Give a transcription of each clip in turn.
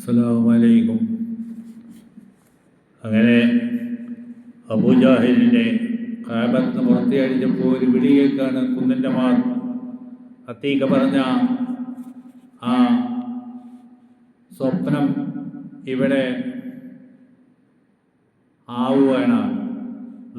അസ്സലാമലൈക്കും. അങ്ങനെ അബൂജാഹിലിനെ കാബത്ത് പുറത്തിയടിച്ചപ്പോൾ ഒരു വിളി കേൾക്കാണ്. കുന്നിൻ്റെ അത്തീക്ക പറഞ്ഞ ആ സ്വപ്നം ഇവിടെ ആവുകയാണ്.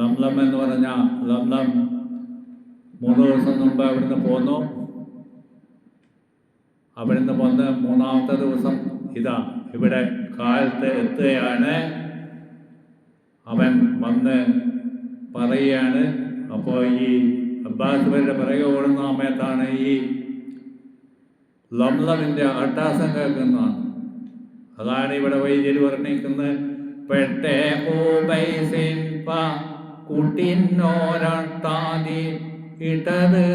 ലംലം എന്ന് പറഞ്ഞ ലംലം 3 ദിവസം മുമ്പ് അവിടുന്ന് പോന്നു. അവിടുന്ന് വന്ന് 3-ാമത്തെ ദിവസം ഇതാ ഇവിടെ കാലത്ത് എത്തുകയാണ്. അവൻ വന്ന് പറയുകയാണ്. അപ്പോൾ ഈ അബ്ബാസ് വരുടെ പിറകെ ഓടുന്ന സമയത്താണ് ഈ ലംലമിൻ്റെ അട്ടാസം കേൾക്കുന്നതാണ്. അതാണ് ഇവിടെ വൈദ്യർ വർണ്ണിക്കുന്നത്. പെട്ടേ കൂട്ടിന്നോരട്ടാതി ഇടത്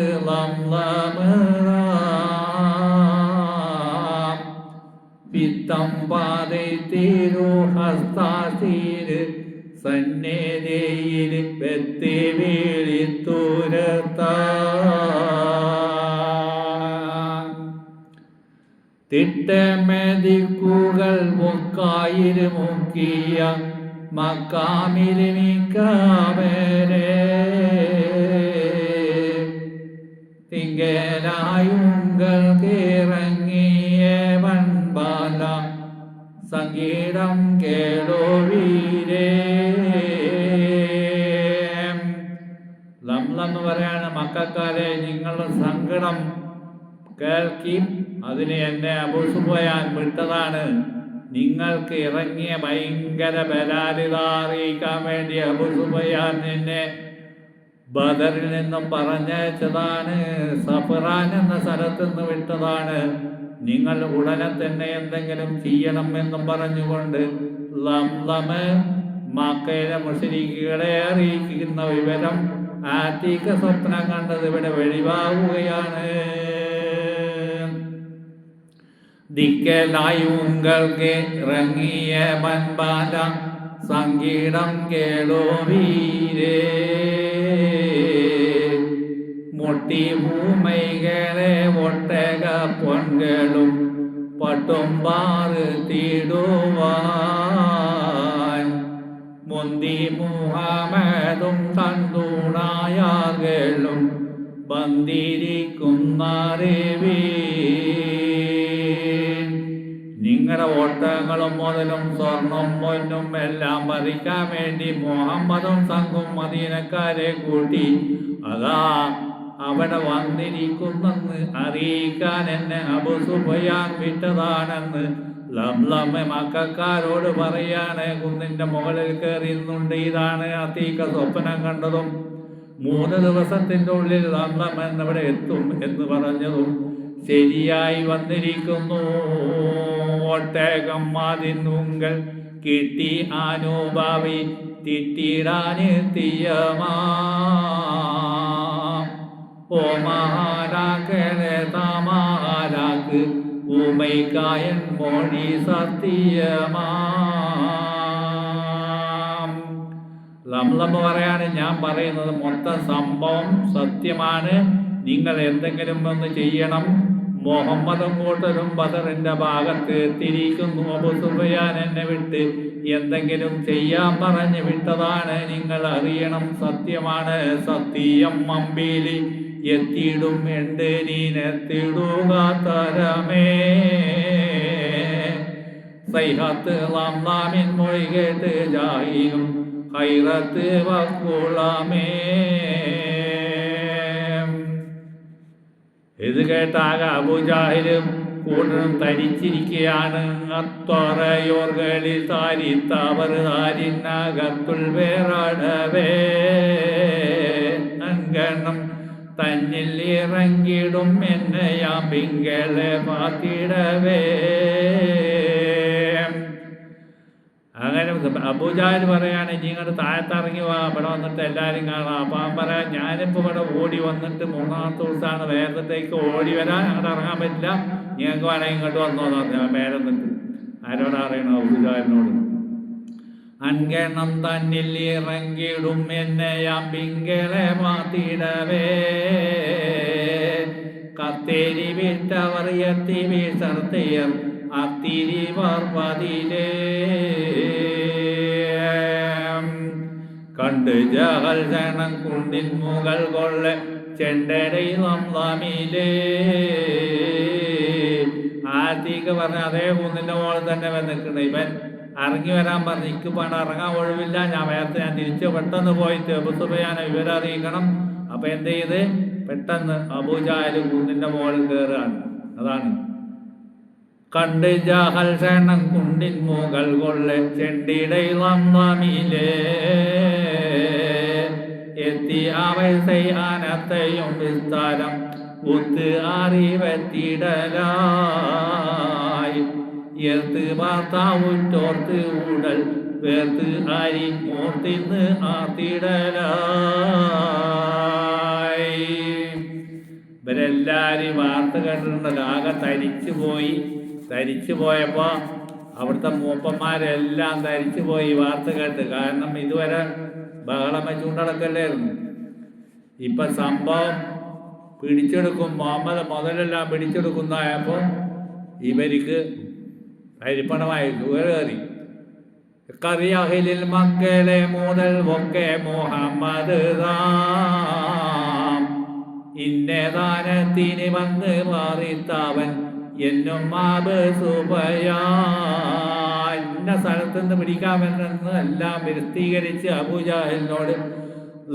പിത്തമ്പാതെ തീരു ഹസ്താസീര് സന്നേതയിൽ വെത്തി വീളിത്തൂരത്ത തിട്ടമെതിക്കുകൾ മുക്കായിര് മുക്കിയ മക്കാമില് മിക്കവരെ തിങ്കലായുങ്ങൾക്ക് ഇറങ്ങിയ വൻപാല സംഗീതം കേളോ വീരേ. ലംലം എന്ന് പറയാണ്, മക്കാരെ നിങ്ങളുടെ സങ്കടം കേൾക്കി അതിന് എന്നെ അബൂ സുഫിയാൻ വിട്ടതാണ്. നിങ്ങൾക്ക് ഇറങ്ങിയ ഭയങ്കര ബലാലിത അറിയിക്കാൻ വേണ്ടി അബൂ സുഫിയാൻ എന്നെ ബദറിൽ നിന്നും പറഞ്ഞയച്ചതാണ്. സഫറാൻ എന്ന സ്ഥലത്ത് നിന്ന് വിട്ടതാണ്. നിങ്ങൾ ഉടനെ തന്നെ എന്തെങ്കിലും ചെയ്യണം എന്നും പറഞ്ഞുകൊണ്ട് ലംലമ് മക്കയിലെ മുശ്രിക്കുകളെ അറിയിക്കുന്ന വിവരം ആത്തീക്ക സ്വപ്നം കണ്ടത് ഇവിടെ വെളിവാകുകയാണ്. ദിക്കലായി ഉങ്ങൾക്ക് ഇറങ്ങിയ വൻപാല സംഗീതം കേളോ വീരേ. മുട്ടി ഭൂമൈകളെ ഒട്ടക പൊൻകളും പട്ടുംപാറ് തീടുവാൻ മുന്തി മുഹമ്മദും തന്തൂണായാകളും ബന്ധിരിക്കുന്നറിവീ. നിങ്ങളുടെ ഒട്ടകങ്ങളും മുതലും സ്വർണം പൊന്നും എല്ലാം പറിക്കാൻ വേണ്ടി മുഹമ്മദും സംഘവും മദീനക്കാരെ കൂട്ടി അതാ അവിടെ വന്നിരിക്കുന്നെന്ന് അറിയിക്കാൻ എന്നെ അബൂ സുഫിയാൻ വിട്ടതാണെന്ന് ലംലം മക്കാരോട് പറയാണ്. കുന്നിൻ്റെ മുകളിൽ കയറിയുന്നുണ്ട്. ഇതാണ് അത്തീക്ക സ്വപ്നം കണ്ടതും 3 ദിവസത്തിൻ്റെ ഉള്ളിൽ ലംലം എന്നിവിടെ എത്തും എന്ന് പറഞ്ഞതും ശരിയായി വന്നിരിക്കുന്നു. ഒട്ടകം അതിനുങ്കൽ കിട്ടി അനുഭാവി തിട്ടിടാനെത്തിയമാ ഓ മഹാരാക്കളെ തമാരാക്ക് ഉമൈക്കായൻ മൊഴി സത്യമാ. ലംലം പറയാണ്, ഞാൻ പറയുന്നത് മൊത്തം സംഭവം സത്യമാണ്. നിങ്ങൾ എന്തെങ്കിലും ഒന്ന് ചെയ്യണം. മുഹമ്മദും കൂട്ടരും ബദറിന്റെ ഭാഗത്ത് എത്തിയിരിക്കുന്നു. അബൂ സുഫിയാൻ എന്നെ വിട്ട് എന്തെങ്കിലും ചെയ്യാൻ പറഞ്ഞു വിട്ടതാണ്. നിങ്ങൾ അറിയണം, സത്യമാണ്. സത്യം മമ്പിലി എത്തിയിടും എണ്ട് നീനെത്തിടുക തരമേ. സൈഹത്ത് ലംലാമിൻ മൊഴി കേട്ട് ജാഹിലും ഹൈറത്ത് വക്കുളമേ. ഇത് കേട്ടാക അബൂജാഹിലും കൂട്ടനും തരിച്ചിരിക്കുകയാണ്. അത്തൊറയോർകളിൽ താരിത്തവർ താരിനകത്തുൾ വേറടവേ അങ്കണം തന്നിൽ ഇറങ്ങിടും എന്നെയാം പിങ്കളെ പാത്തിടവേ. അങ്ങനെ അബൂജാഹിൽ പറയാണ്, നിങ്ങൾ താഴത്തിറങ്ങി വാ, ഇവിടെ വന്നിട്ട് എല്ലാവരും കാണാം. അപ്പം അവൻ പറയാം, ഞാനിപ്പോൾ ഇവിടെ ഓടി വന്നിട്ട് 3-ാമത്തെ ദിവസമാണ്. വേഗത്തേക്ക് ഓടി വരാൻ അങ്ങോട്ട് ഇറങ്ങാൻ പറ്റില്ല, നിങ്ങൾക്ക് വേണമെങ്കിൽ ഇങ്ങോട്ട് വന്നോന്ന് പറഞ്ഞു. വേറെ നിന്നിട്ട് ആരോടാ അറിയണം? അബൂജാഹിലിനോട്. അൻകണം തന്നിൽ ഇറങ്ങിടും എന്നെയാം പിങ്കളെ മാത്തിടവേ കത്തേരി വിട്ടവർ എത്തി വീഴ്ത്തർത്തിയർ അത്തിരി വർവതിലേ കണ്ട് ജഹൽ ശരണം കുണ്ടിൻ മുകൾ കൊള്ള ചെണ്ടടയിലും തമിലേ ആദ്യമൊക്കെ പറഞ്ഞ അതേ കുന്നിൻ്റെ മുകളിൽ തന്നെ വന്നിട്ടുണ്ട്. ഇവൻ ഇറങ്ങി വരാൻ പറഞ്ഞ് എനിക്ക് പണ്ട് ഇറങ്ങാൻ ഒഴിവില്ല, ഞാൻ തിരിച്ച് പെട്ടെന്ന് പോയിട്ട് അബൂ സുഫിയാനെ വിവരം അറിയിക്കണം. അപ്പം എന്ത് ചെയ്ത് പെട്ടെന്ന് അബൂജഹൽ കുന്നിൻ്റെ മുകളിൽ കയറുകയാണ്. അതാണ് കണ്ട് ജഹൽ ശരണം കുണ്ടിൻ മുകൾ കൊള്ള ചെണ്ടിടയിലും തമിലേ എത്തി അവൾ ചെയ്യാനത്തെയും വിസ്താരം ഒത്ത് അറിവത്തിടലായി എർത്ത് വാർത്താവുറ്റോർത്ത് ഉടൽ വേർത്ത് അരി മൂർത്തിന്ന് ആർത്തിടലായി. ഇവരെല്ലാവരും വാർത്ത കേട്ടിട്ടുണ്ടല്ലോ. ആകെ തരിച്ചു പോയപ്പോൾ അവിടുത്തെ മൂപ്പന്മാരെല്ലാം തരിച്ചു പോയി വാർത്ത കേട്ട്. കാരണം ഇതുവരെ ബഹളം വെച്ചുകൊണ്ടടക്കല്ലായിരുന്നു. ഇപ്പം സംഭവം പിടിച്ചെടുക്കും, മുഹമ്മദ് മുതലെല്ലാം പിടിച്ചെടുക്കുന്നതായപ്പോൾ ഇവർക്ക് ഹരിപ്പണമായി കയറി. കറിയഹിലിൽ മക്കളെ മുതൽ ഒക്കെ മുഹമ്മദ് ഇന്നദാനത്തിന് വന്ന് മാറിത്തവൻ എന്നും സുബയാ ഇന്ന സ്ഥലത്ത് നിന്ന് പിടിക്കാമെന്ന് എല്ലാം വിശദീകരിച്ച് അബൂജഹലിനോട്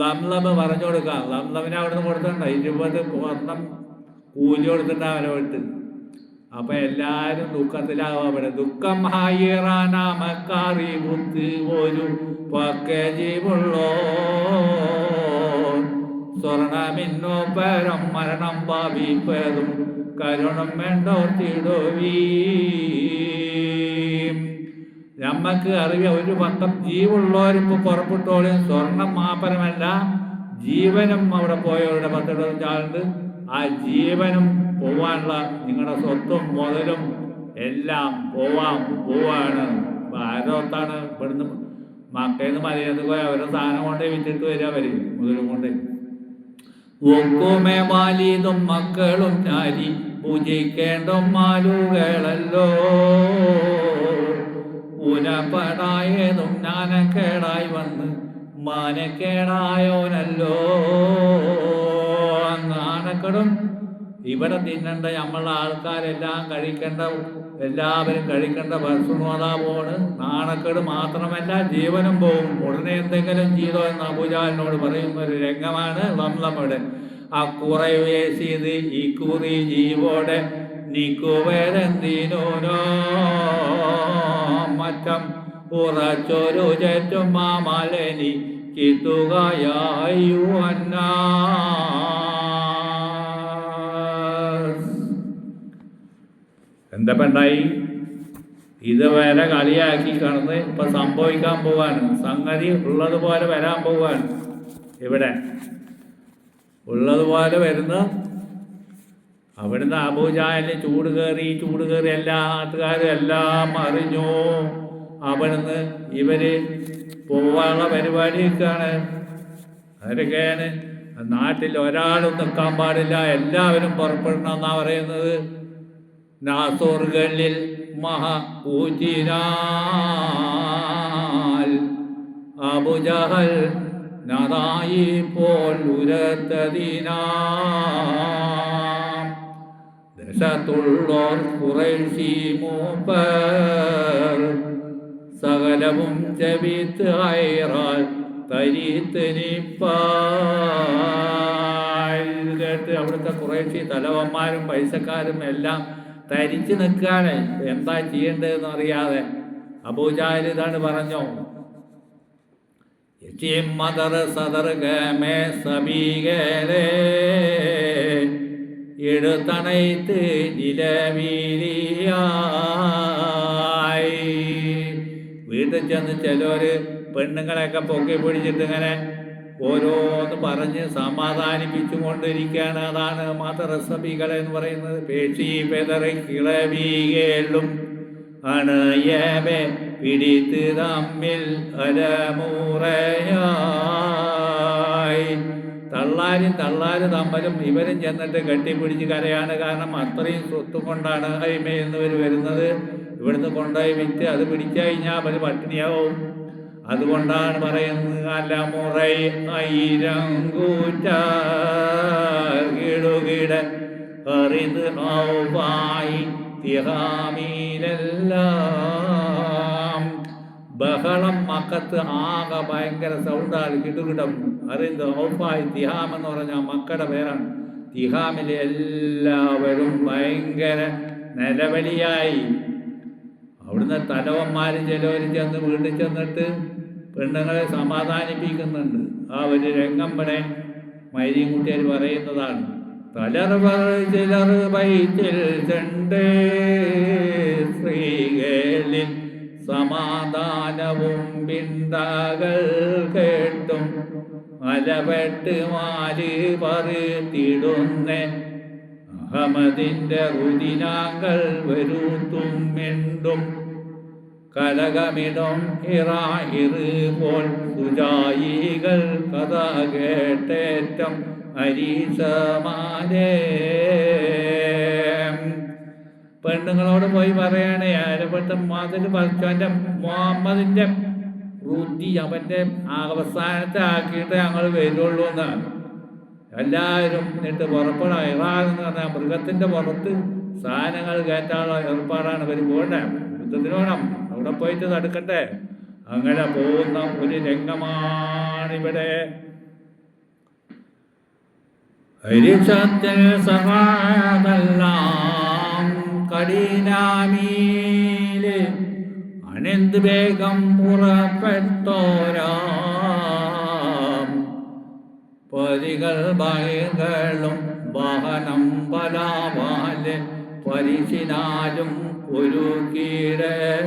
ലംലം പറഞ്ഞു കൊടുക്കാം. ലംലമിനെ അവിടെ നിന്ന് കൊടുത്തിട്ടുണ്ട് 20 വർണ്ണം കൂലി കൊടുത്തിട്ട് അവനെ വിട്ട്. അപ്പം എല്ലാവരും ദുഃഖത്തിലാവാൻ പറ്റും. ദുഃഖം ഹായിറാനാമക്കാറി ബുദ്ധി ഒരു പക്കജീവുള്ളോ സ്വർണമിന്നോ പരം മരണം ഭാവിപ്പതും കരുണം വേണ്ടോർത്തിടുവീ. നമ്മക്ക് അറിയ ഒരു പക്കം ജീവുള്ളവരിപ്പോൾ പുറപ്പെട്ടോളും. സ്വർണം മാത്രമല്ല ജീവനും അവിടെ പോയവരുടെ 10-15 ആളുണ്ട്. ആ ജീവനും പോവാനുള്ള നിങ്ങളുടെ സ്വത്തും മുതലും എല്ലാം പോവാണ്. ഭാരതത്താണ് ഇവിടുന്ന് മക്കയിൽ നിന്ന് മലയത്ത് പോയി അവരുടെ സാധനം കൊണ്ടേ വിറ്റിട്ട് വരിക. അവർ മുതലും കൊണ്ട് ഒക്കുമേ മാലിതും മക്കളും നാരി പൂജിക്കേണ്ടും മാലുകളല്ലോ ഉനപ്പടായതും ജ്ഞാനക്കേടായി വന്ന് മാനക്കേടായോനല്ലോ. നാണക്കെടും ഇവിടെ തിന്നണ്ട നമ്മളുടെ ആൾക്കാരെല്ലാം എല്ലാവരും കഴിക്കേണ്ട ഭക്ഷണോതാ പോണ്. നാണക്കേട് മാത്രമല്ല ജീവനും പോവും. ഉടനെ എന്തെങ്കിലും ചെയ്തോ എന്ന് അബൂജഹലിനോട് പറയുന്ന ഒരു രംഗമാണ് ലംലമിടെ. ആ കുറെ വേശിയത് ഈ കുറി ജീവോടെ നിക്കുവരെന്തിനോ മറ്റം ഉറച്ചൊരു ചുറ്റും മാമലനി കിട്ടുകയായു അന്നാ. എന്താ ഉണ്ടായി? ഇതുവരെ കളിയാക്കി കടന്ന് ഇപ്പം സംഭവിക്കാൻ പോവാണ്. സംഗതി ഉള്ളതുപോലെ വരാൻ പോവാണ്. ഇവിടെ ഉള്ളതുപോലെ വരുന്ന അവിടുന്ന് അബൂജഹലിന് ചൂട് കയറി എല്ലാ നാട്ടുകാരും എല്ലാം അറിഞ്ഞു. അവിടുന്ന് ഇവര് പോവാനുള്ള പരിപാടിയൊക്കെയാണ്. അവരൊക്കെയാണ് നാട്ടിൽ ഒരാളും നിൽക്കാൻ പാടില്ല, എല്ലാവരും പുറപ്പെടണം എന്നാ പറയുന്നത്. നാസോറുകളിൽ മഹൂജിനാൽ അബൂജഹൽ നറായി പോൽ ഉരത്തതിനാം ദേശത്തുള്ളോർ ഖുറൈശി മൂപ്പർ സകലവും ജപിത്ത് ഹൈറാൽ തരീത്ത് നിപ്പാൽ. കേട്ട് അവിടുത്തെ ഖുറൈശി തലവന്മാരും പൈസക്കാരും എല്ലാം തരിച്ചു നിൽക്കുകയാണ്. എന്താ ചെയ്യേണ്ടതെന്ന് അറിയാതെ അബൂജഹൽ ഇതാണ് പറഞ്ഞോ. മദർ സദർ ഗമേ സബീകരേ എടുത്തണൈത്ത് നിലവിലിയായി. വീട്ടിൽ ചെന്ന് ചിലവര് പെണ്ണുങ്ങളെയൊക്കെ പൊക്കി പിടിച്ചിട്ട് ഇങ്ങനെ ഓരോന്ന് പറഞ്ഞ് സമാധാനിപ്പിച്ചു കൊണ്ടിരിക്കുകയാണ്. അതാണ് മദ്രസബികൾ എന്ന് പറയുന്നത്. പേശി പെതറി കിളവികളും അണയവെ പിടിത്ത് തമ്മിൽ അരമുറയായി തള്ളാര് തമ്മിലും ഇവരും ചെന്നിട്ട് കെട്ടിപ്പിടിച്ച് കരയാണ്. കാരണം അത്രയും സ്വത്ത് കൊണ്ടാണ് അയിമയെന്നവർ വരുന്നത്. ഇവിടുന്ന് കൊണ്ടുപോയി വിറ്റ് അത് പിടിച്ചു കഴിഞ്ഞാൽ അവർ പട്ടിണിയാവും. അതുകൊണ്ടാണ് പറയുന്നത് അലമുറൈ ആയിരം കൂറ്റാകിടുകിട അറിത് ഔവായി തിഹാമീലെല്ലാം. ബഹളം മക്കത്ത് ആകെ ഭയങ്കര സൗണ്ടാണ്, കിടുകിടം. അറിയുന്നത് ഔഫായി തിഹാം എന്ന് പറഞ്ഞാൽ മക്കളുടെ പേരാണ്. തിഹാമിലെ എല്ലാവരും ഭയങ്കര നിലവിളിയായി. അവിടുന്ന് തലവന്മാർ ചിലവർ ചെന്ന് വീട്ടിൽ ചെന്നിട്ട് പെണ്ണുങ്ങളെ സമാധാനിപ്പിക്കുന്നുണ്ട്. ആ ഒരു രംഗം ഇവിടെ മൈരിയും കുട്ടിയാർ പറയുന്നതാണ്. ചിലർ വൈറ്റിൽ ചെണ്ടേ സ്ത്രീകളിൽ സമാധാനവും പിന്താകൾ കേട്ടും അലപെട്ട് മാര് പറുത്തിടുന്ന അഹമ്മദിന്റെ റുദിനാങ്ങൾ വരുത്തും മിണ്ടും കലകമിടും ഇറായിറ് പോൽ സുജായികൾ കഥ കേട്ടേറ്റം അരീസമാരേ. പെണ്ണുങ്ങളോട് പോയി പറയണേ, ആരപ്പെട്ട മാതിരി പഠിച്ചവൻ്റെ മുഹമ്മദിൻ്റെ റുദി അവൻ്റെ അവസാനത്തെ ആക്കിയിട്ട് ഞങ്ങൾ വരുള്ളൂ എന്നാണ്. എല്ലാവരും എന്നിട്ട് പുറപ്പെടാം. ഇറാന്ന് പറഞ്ഞാൽ മൃഗത്തിൻ്റെ പുറത്ത് സാധനങ്ങൾ കയറ്റാനുള്ള ഏർപ്പാടാണ് ഇവർ പോകണ്ടേ. യുദ്ധത്തിന് വേണം, അവിടെ പോയിട്ട് തടുക്കട്ടെ. അങ്ങനെ പോകുന്ന ഒരു രംഗമാണിവിടെ. ഹരിഷത്തിൽ സഹാതെല്ലാം കഠിനാമീല് അനന്ത് വേഗം പുറപ്പെട്ടോരാം. പരികൾ ബഹികളും വാഹനം പലാവാല് പരിശിനാലും ഒരു കീടരായി.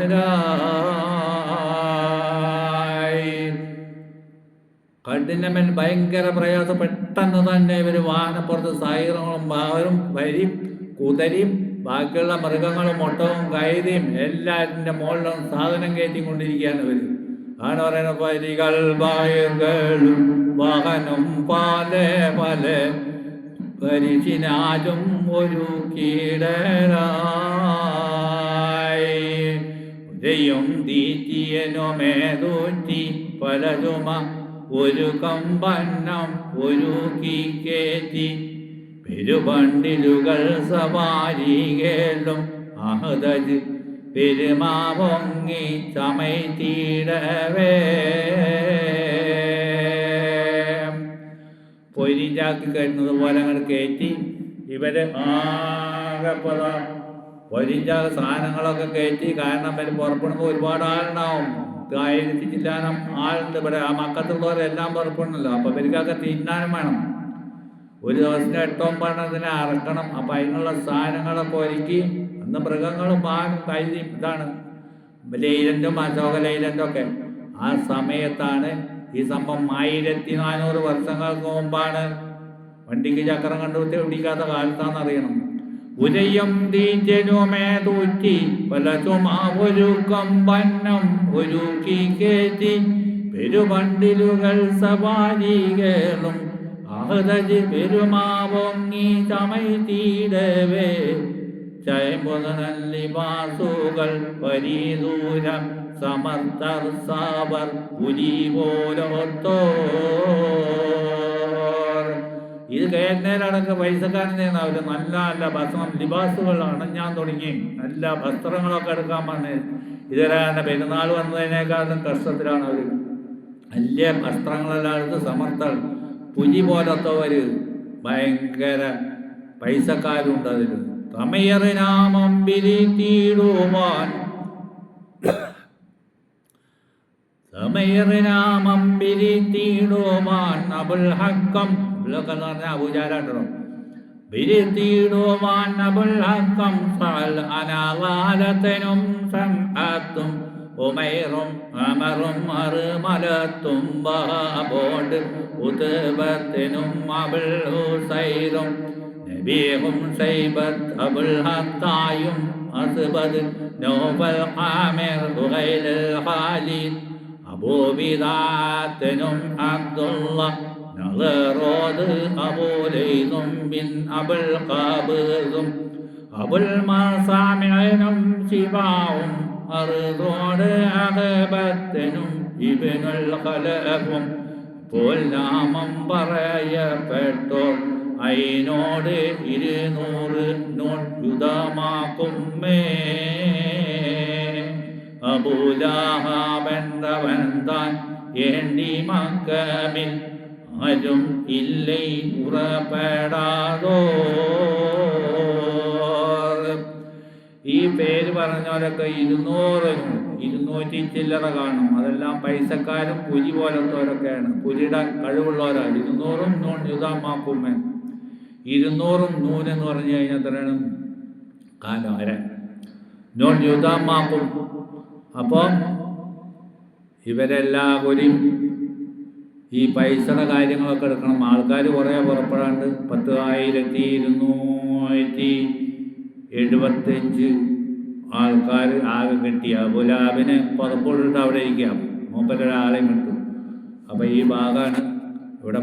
കഠിനമൻ ഭയങ്കര പ്രയാസം. പെട്ടെന്ന് തന്നെ ഇവർ വാഹനപ്പുറത്ത് സായിറങ്ങളും അവരും വരിയും കുതിരയും ബാക്കിയുള്ള മൃഗങ്ങളും ഒട്ടവും കൈതയും എല്ലാറ്റിൻ്റെ മുകളിലും സാധനം കയറ്റിക്കൊണ്ടിരിക്കുകയാണ് ഇവർ. ആണ് പറയുന്നത് പരികൾ ബഹികളും വാഹനം പല പരിശിനാലും ഒരു കീടരായി. ഉദയം തീറ്റിയനുമേതൂറ്റി പലതുമ ഒരു കമ്പന്നം ഒരു കീക്കേറ്റി പെരുപണ്ടിലുകൾ സവാരികളും അഹദജ് പെരുമാവൊങ്ങി ചമയ്ത്തിടവേ. പൊരിഞ്ചാക്കി കഴിഞ്ഞത് പോലെ അങ്ങോട്ട് കയറ്റി ഇവർ ആകെപ്പത പൊരിഞ്ചാക്ക് സാധനങ്ങളൊക്കെ കയറ്റി. കാരണം ഇവർ പുറപ്പെടുമ്പോൾ ഒരുപാട് ആളുണ്ടാവും. 1000 ചില്ലാനം ആളുണ്ട് ഇവിടെ. ആ മക്കത്തുള്ളവരെല്ലാം പുറപ്പെടണമല്ലോ. അപ്പോൾ ഇവർക്കൊക്കെ തിന്നാനും വേണം. ഒരു ദിവസത്തിന് 8-9 അറക്കണം. അപ്പം അതിനുള്ള സാധനങ്ങളൊക്കെ ഒരുക്കി. അന്ന് മൃഗങ്ങളും പാലും കൈതിയും ഇതാണ് ലൈലൻറ്റും അശോക ലൈലൻറ്റും ഒക്കെ. ആ സമയത്താണ് ഈ സംഭവം. 1400 വർഷങ്ങൾക്ക് മുമ്പാണ്. വണ്ടിക്ക് ചക്രം കണ്ടുപിടിക്കാത്ത കാലത്താണെന്നറിയണം. ഉരയും തീറ്റനുമേ തൂറ്റി പലതുമാ ഒരു കമ്പന്നം ഒരു കീക്കേറ്റി പെരുപണ്ടിലുകൾ സവാരികളും അഹദജ് പെരുമാവൊങ്ങി ചമയ്ത്തിടവേ. ചയമ്പുതനല്ലിവാസുകൾ പരീദൂരം സമർത്ഥർ സാവർ പുലി പോലോത്തോർ. ഇത് കേരളടക്ക് പൈസക്കാരൻ അവർ നല്ല നല്ല ഭക്ഷണം ലിബാസുകൾ അണഞ്ഞാൻ തുടങ്ങി. നല്ല വസ്ത്രങ്ങളൊക്കെ എടുക്കാൻ വന്ന് ഇതരാണ്. പെരുന്നാൾ വന്നതിനേക്കാളും കഷ്ടത്തിലാണ് അവർ. വലിയ വസ്ത്രങ്ങളെല്ലാം എടുത്ത് സമർത്ഥർ പുലി പോലത്തവർ ഭയങ്കര പൈസക്കാരുണ്ട് അതിൽ. തമയറിനാമം പിരിത്തിടുവാൻ സമയറിനാമം പിരിത്തിടുവാൻ അബുൽ ഹക്കം ഇതൊക്കെ എന്ന് പറഞ്ഞാൽ അബൂജാലാട്ടോ. പിരിത്തിടുവാൻ അബുൽ ഹക്കം സഅൽ അനാലാലത്തനും സംഅത്തും ഉമൈറും അമറും അറുമലത്തും ബഹാബോണ്ട് ഉത്ബത്തിനും അബുൽ ഹുസൈറും നബീഹും സൈബത്ത് അബുൽ ഹത്തായും അസ്ബദ് നോബൽ ആമിർ ഉഗൈൽ ഖാലിദ് അബൂബിദാത്തിനും അബ്ദുള്ള നളറോത് അബൂലൈസും ബിൻ അബുൽ ഖാബിസും അബുൽ മസാമിനും ശിവാവും അറുതോട് അഹബത്തനും ഇബ്നുൽ ഖലഫും പോൽ നാമം പറയപ്പെട്ടോർ അയിനോട് 200 യുദ്ധമാക്കുമേ. അബൂലഹബെன்றവൻ താൻ ഏണ്ടി മക്കമിൽ ആരും ഇല്ലേ ഉറപ്പെടാതോ. ഈ പേര് പറഞ്ഞവരൊക്കെ 200 ചില്ലറ കാണും. അതെല്ലാം പൈസക്കാരും പുലി പോലത്തവരൊക്കെയാണ്. പുലിയുടെ കഴിവുള്ളവരാണ്. 200 യുദ്ധമാക്കുമേ. 200 എന്ന് പറഞ്ഞു കഴിഞ്ഞാൽ എത്രയാണ്? കാലം വരെ യുദ്ധമാക്കും. അപ്പം ഇവരെല്ലാവരും ഈ പൈസയുടെ കാര്യങ്ങളൊക്കെ എടുക്കണം. ആൾക്കാർ കുറേ പുറപ്പെടാണ്ട് 10,275 ആൾക്കാർ ആകെ കിട്ടിയ അബൂലഹബിനെ പുറപ്പെട്ടിട്ട് അവിടെ ഇരിക്കാം. മൂപ്പരൊരാളെയും കിട്ടും. അപ്പം ഈ ഭാഗമാണ് ഇവിടെ